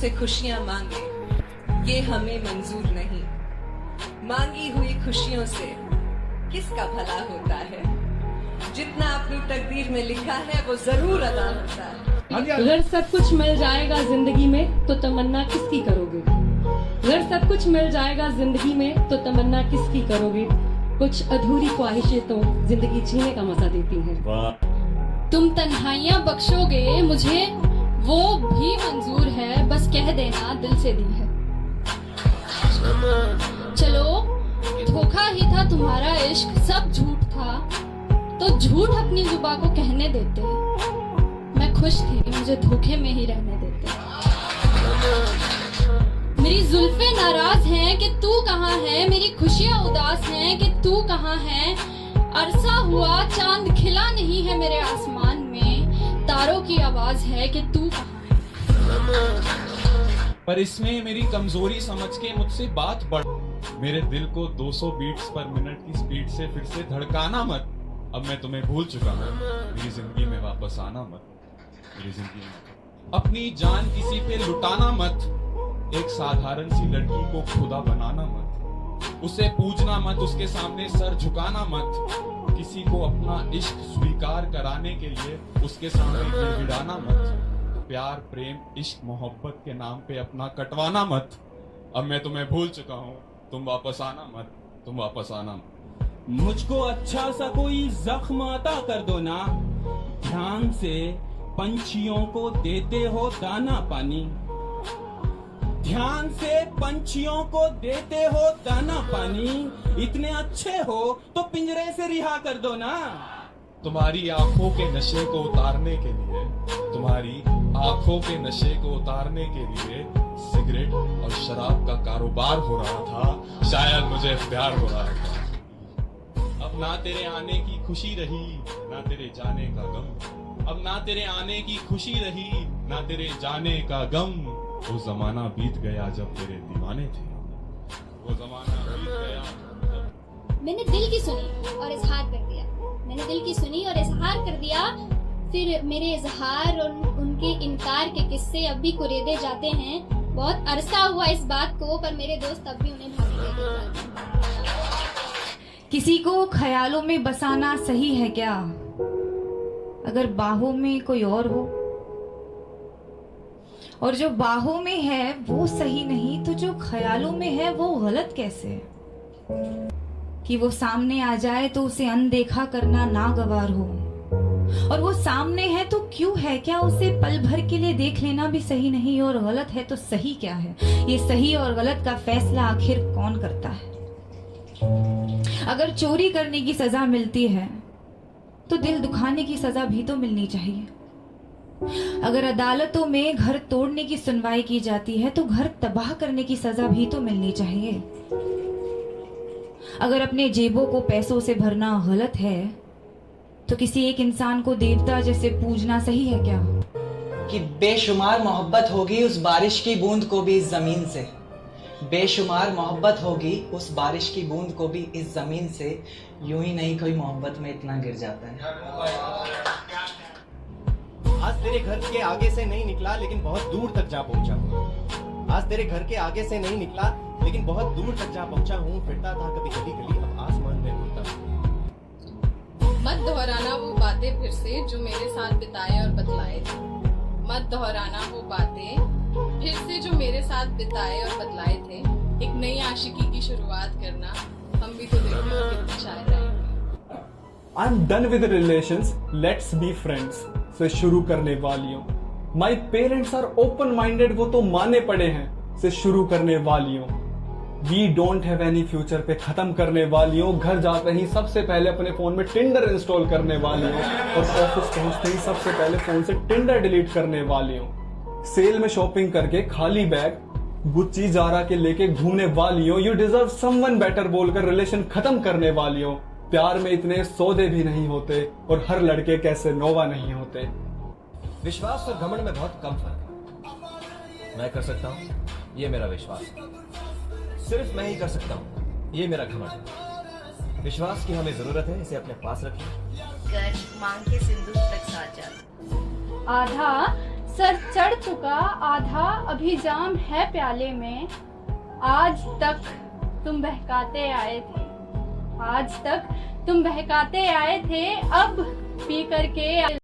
हमसे खुशियां मांगे, ये हमें मंजूर नहीं। मांगी हुई खुशियों से किसका भला होता है? जितना अपनी तकदीर में लिखा है वो जरूर अदा होता है। अगर सब कुछ मिल जाएगा जिंदगी में तो तमन्ना किसकी करोगे? अगर सब कुछ मिल जाएगा जिंदगी में तो तमन्ना किसकी करोगे? कुछ अधूरी ख्वाहिशें तो जिंदगी जीने का मजा देती हैं। तुम तन्हाइयां बख्शोगे मुझे, वो भी मंजूर है, बस कह देना दिल से दी है। चलो धोखा ही था तुम्हारा इश्क, सब झूठ था तो झूठ अपनी जुबान को कहने देते। मैं खुश थी, मुझे धोखे में ही रहने देते। मेरी जुल्फे नाराज हैं कि तू कहाँ है, मेरी खुशियाँ उदास हैं कि तू कहाँ है। अरसा हुआ चांद खिला नहीं है मेरे आसमान में, तारों की आवाज है कि तू कहाँ है। पर इसमें मेरी कमजोरी समझ के मुझसे बात बढ़, मेरे दिल को 200 बीट्स पर मिनट की स्पीड से फिर से धड़काना मत। अब मैं तुम्हें भूल चुका हूँ, मेरी जिंदगी में वापस आना मत। मेरी जिंदगी में अपनी जान किसी पे लुटाना मत। एक साधारण सी लड़की को खुदा बनाना मत। उसे पूजना मत, उसके सामने सर झुकाना मत। किसी को अपना इश्क स्वीकार कराने के लिए उसके सामने गिड़गिड़ाना मत। प्यार प्रेम इश्क मोहब्बत के नाम पे अपना कटवाना मत। अब मैं तुम्हें भूल चुका हूँ, तुम वापस आना मत, तुम वापस आना मत। मुझको अच्छा सा कोई जख्म अता कर दो ना। ध्यान से पंछियों को देते हो दाना पानी। ध्यान से पंछियों को देते हो दाना पानी। इतने अच्छे हो तो पिंजरे से रिहा कर दो ना। तुम्हारी आंखों के नशे को उतारने के लिए, तुम्हारी आंखों के नशे को उतारने के लिए सिगरेट और शराब का कारोबार हो रहा था। शायद मुझे प्यार हो रहा था। अब ना तेरे आने की खुशी रही, ना तेरे जाने का गम। अब ना तेरे आने की खुशी रही, ना तेरे जाने का गम। वो जमाना बीत गया जब तेरे दीवाने थे। वो जमाना बीत गया जब... मैंने दिल की सुनी और इजहार कर दिया। मैंने दिल की सुनी और इजहार कर दिया। फिर मेरे इजहार और उनके इनकार के किस्से अब भी कुरेदे जाते हैं। बहुत अरसा हुआ इस बात को, पर मेरे दोस्त अब भी उन्हें भाभी कहते हैं। किसी को ख्यालों में बसाना सही है क्या? अगर बाहों में कोई और हो, और जो बाहों में है वो सही नहीं, तो जो ख्यालों में है वो गलत कैसे? कि वो सामने आ जाए तो उसे अनदेखा करना नागवार हो, और वो सामने है तो क्यों है? क्या उसे पल भर के लिए देख लेना भी सही नहीं? और गलत है तो सही क्या है? ये सही और गलत का फैसला आखिर कौन करता है? अगर चोरी करने की सजा मिलती है तो दिल दुखाने की सजा भी तो मिलनी चाहिए। अगर अदालतों में घर तोड़ने की सुनवाई की जाती है तो घर तबाह करने की सजा भी तो मिलनी चाहिए। अगर अपने जेबों को पैसों से भरना गलत है तो किसी एक इंसान को देवता जैसे पूजना सही है क्या? कि बेशुमार मोहब्बत होगी उस बारिश की बूंद को भी इस जमीन से। बेशुमार मोहब्बत होगी उस बारिश की बूंद को भी इस जमीन से। यूं ही नहीं कोई मोहब्बत में इतना गिर जाता है। आज तेरे घर के आगे से नहीं निकला लेकिन बहुत दूर तक जा पहुंचा हूँ। आज तेरे घर के आगे से नहीं निकला लेकिन बहुत दूर तक जा पहुंचा हूँ। फिरता था कभी गली गली, अब आसमान में उड़ता हूँ। मत दोहराना वो बातें फिर से जो मेरे साथ बिताए और बतलाए थे। मत दोहराना वो बातें फिर से जो मेरे साथ बिताए और बतलाए थे। एक नई आशिकी की शुरुआत करना, हम भी तो देखो कितने शायर हैं। I'm done with the relations, let's be friends से शुरू करने वालियों। My parents are open minded, वो तो माने पड़े हैं से शुरू करने वालियों। We don't have any future पे खत्म करने वालियों। घर जाते ही सबसे पहले अपने फोन में टिंडर इंस्टॉल करने वालियों, और ऑफिस पहुंचते ही सबसे पहले फोन से टिंडर डिलीट करने वालियों। सेल में शॉपिंग करके खाली बैग गुच्ची जारा के लेके घूमने वालियों। यू डिजर्व समवन बेटर बोलकर रिलेशन खत्म करने वालियों। प्यार में इतने सौदे भी नहीं होते और हर लड़के कैसे नोवा नहीं होते। विश्वास और घमंड में बहुत कम फर्क है। मैं कर सकता हूँ, ये मेरा विश्वास। सिर्फ मैं ही कर सकता हूँ, ये मेरा घमंड। विश्वास की हमें जरूरत है, इसे अपने पास रखिए। कर मांग के सिंदूर तक साथ जाता। आधा सर चढ़ चुका आधा अभी जाम है प्याले में, आज तक तुम बहकाते आए थे, आज तक तुम बहकाते आए थे, अब पी करके